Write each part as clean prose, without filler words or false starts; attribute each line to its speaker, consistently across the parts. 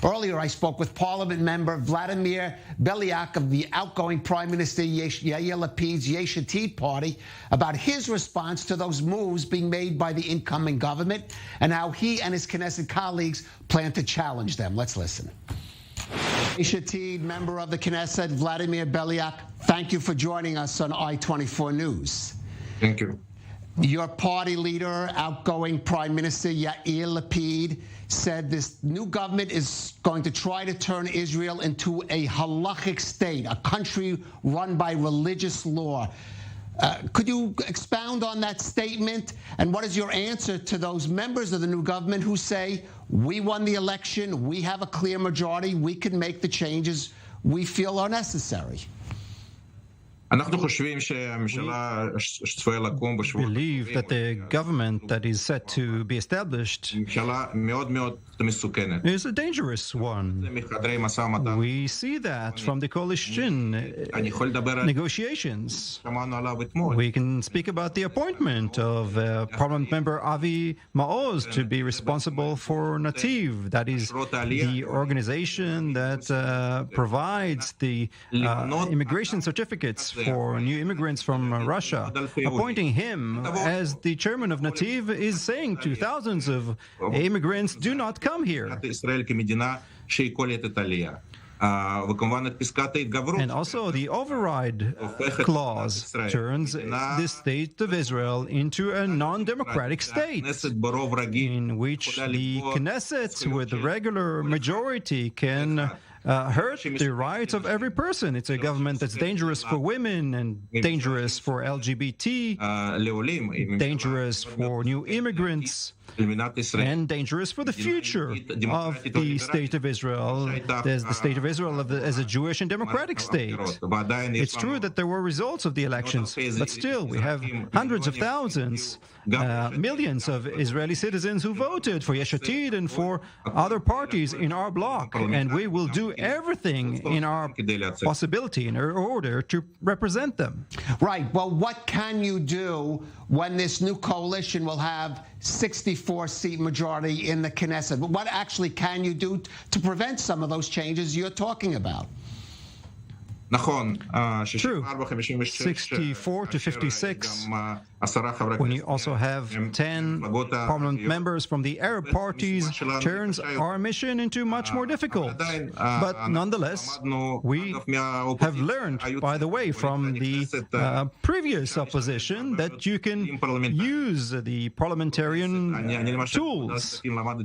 Speaker 1: Earlier, I spoke with Parliament member Vladmir Beliak of the outgoing Prime Minister Yair Lapid's Yesh Atid party about his response to those moves being made by the incoming government and how he and his Knesset colleagues plan to challenge them. Let's listen. Yesh Atid, member of the Knesset, Vladmir Beliak, thank you for joining us on I-24 News.
Speaker 2: Thank you.
Speaker 1: Your party leader, outgoing Prime Minister Yair Lapid, said this new government is going to try to turn Israel into a halachic state, a country run by religious law. Could you expound on that statement? And what is your answer to those members of the new government who say, we won the election, we have a clear majority, we can make the changes we feel are necessary?
Speaker 2: We believe
Speaker 3: that the government that is set to be established is a dangerous one. We see that from the coalition negotiations. We can speak about the appointment of Parliament member Avi Maoz to be responsible for Nativ. That is the organization that provides the immigration certificates for new immigrants from Russia. Appointing him as the chairman of Nativ is saying to thousands of immigrants, do not come here. And also the override clause turns the state of Israel into a non-democratic state in which the Knesset with a regular majority can hurt the rights of every person. It's a government that's dangerous for women and dangerous for LGBT, dangerous for new immigrants, and dangerous for the future of the State of Israel. There's the State of Israel as a Jewish and democratic state. It's true that there were results of the elections, but still we have hundreds of thousands, millions of Israeli citizens who voted for Yesh Atid and for other parties in our bloc, and we will do everything in our possibility in order to represent them.
Speaker 1: Right. Well, what can you do when this new coalition will have 64-seat majority in the Knesset? But what actually can you do to prevent some of those changes you're talking about?
Speaker 3: True. 64 to 56. When you also have 10 parliament members from the Arab parties, turns our mission into much more difficult. But nonetheless, we have learned, by the way, from the previous opposition that you can use the parliamentarian tools.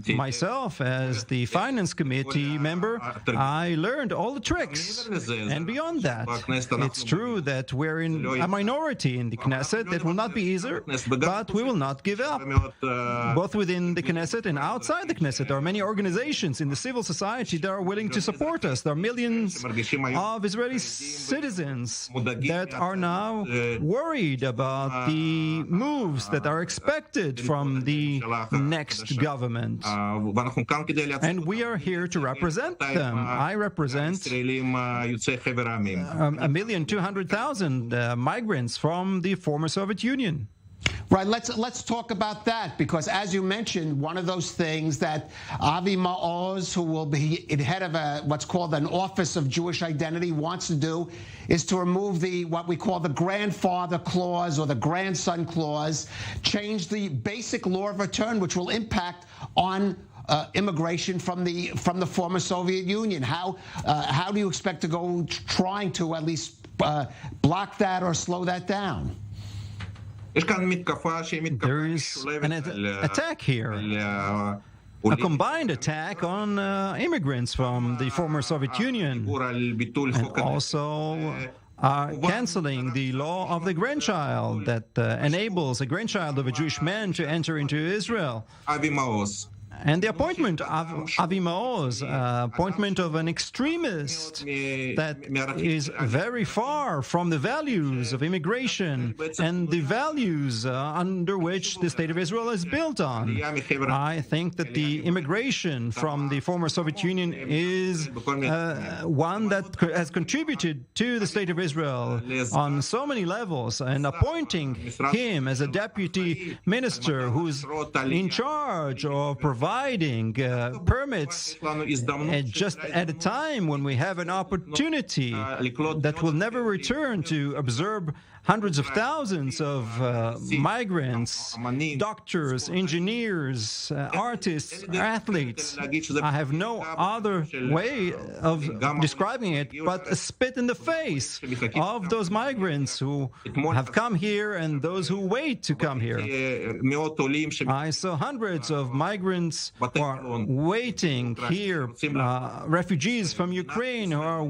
Speaker 3: Myself, as the Finance Committee member, I learned all the tricks. And beyond that, it's true that we're in a minority in the Knesset. That will not be easier, but we will not give up. Both within the Knesset and outside the Knesset, there are many organizations in the civil society that are willing to support us. There are millions of Israeli citizens that are now worried about the moves that are expected from the next government. And we are here to represent them. I represent 1,200,000 migrants from the former Soviet Union.
Speaker 1: Right, let's talk about that, because as you mentioned, one of those things that Avi Maoz, who will be head of what's called an Office of Jewish Identity, wants to do is to remove what we call the grandfather clause or the grandson clause, change the basic law of return, which will impact on immigration from the former Soviet Union. How do you expect to go trying to at least block that or slow that down?
Speaker 3: There is an attack here, a combined attack on immigrants from the former Soviet Union, and also canceling the law of the grandchild that enables a grandchild of a Jewish man to enter into Israel. And the appointment of Avi Maoz, appointment of an extremist that is very far from the values of immigration and the values under which the State of Israel is built on. I think that the immigration from the former Soviet Union is one that has contributed to the State of Israel on so many levels, and appointing him as a deputy minister who's in charge of providing providing permits just at a time when we have an opportunity that will never return to observe hundreds of thousands of migrants, doctors, engineers, artists, athletes. I have no other way of describing it but a spit in the face of those migrants who have come here and those who wait to come here. I saw hundreds of migrants who are waiting here, refugees from Ukraine who are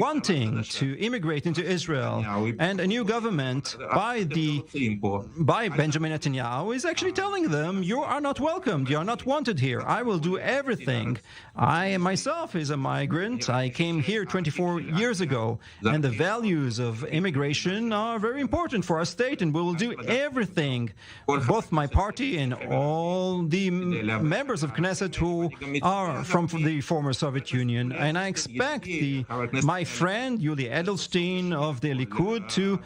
Speaker 3: wanting to immigrate into Israel, and a new government by Benjamin Netanyahu is actually telling them, you are not welcomed, you are not wanted here. I will do everything. I myself is a migrant. I came here 24 years ago, and the values of immigration are very important for our state, and we will do everything, both my party and all the members of Knesset who are from the former Soviet Union. And I expect my friend Yuli Edelstein of the Likud to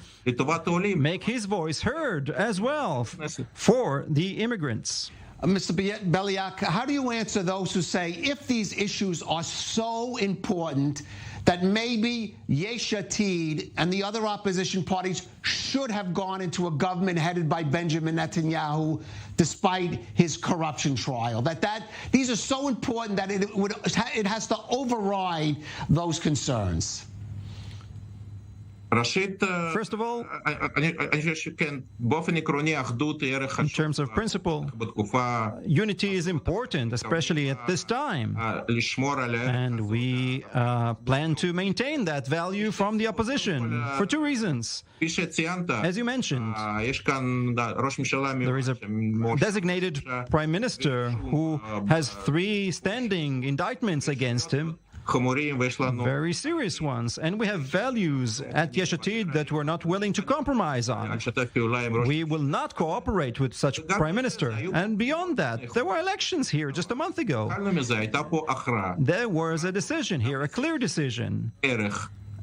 Speaker 3: make his voice heard as well for the immigrants.
Speaker 1: Mr. Beliak, how do you answer those who say if these issues are so important that maybe Yesh Atid and the other opposition parties should have gone into a government headed by Benjamin Netanyahu despite his corruption trial, that these are so important that it has to override those concerns?
Speaker 3: First of all, in terms of principle, unity is important, especially at this time. And we plan to maintain that value from the opposition for two reasons. As you mentioned, there is a designated Prime Minister who has 3 standing indictments against him. Very serious ones, and we have values at Yesh Atid that we're not willing to compromise on. We will not cooperate with such a Prime Minister. And beyond that, there were elections here just a month ago. There was a decision here, a clear decision.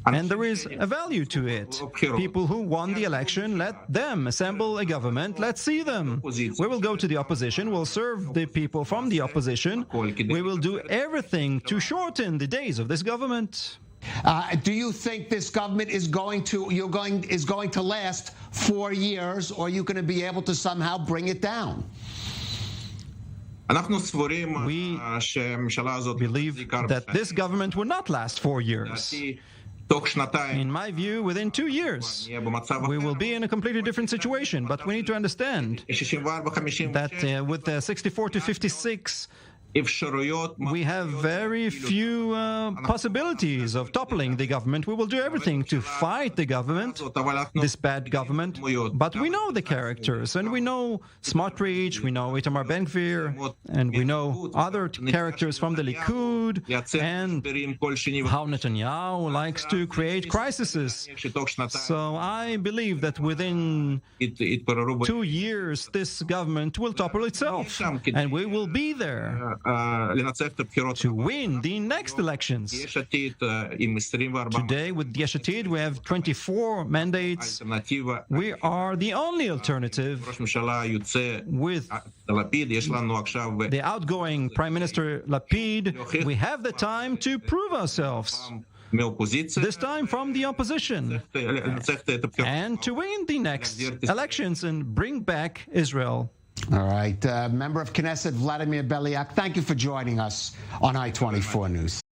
Speaker 3: And there is a value to it. People who won the election, let them assemble a government. Let's see them. We will go to the opposition. We'll serve the people from the opposition. We will do everything to shorten the days of this government.
Speaker 1: Do you think this government is going to last 4 years, or are you going to be able to somehow bring it down?
Speaker 3: We believe that this government will not last 4 years. In my view, within 2 years, we will be in a completely different situation. But we need to understand that with 64 to 56, we have very few possibilities of toppling the government. We will do everything to fight the government, this bad government. But we know the characters, and we know Smotrich, we know Itamar Ben-Gvir, and we know other characters from the Likud, and how Netanyahu likes to create crises. So I believe that within 2 years, this government will topple itself, and we will be there to win the next elections. Today, with Yesh Atid, we have 24 mandates. We are the only alternative. With the outgoing Prime Minister Lapid, we have the time to prove ourselves. This time from the opposition, and to win the next elections and bring back Israel.
Speaker 1: All right. Member of Knesset, Vladmir Beliak, thank you for joining us on I-24 News.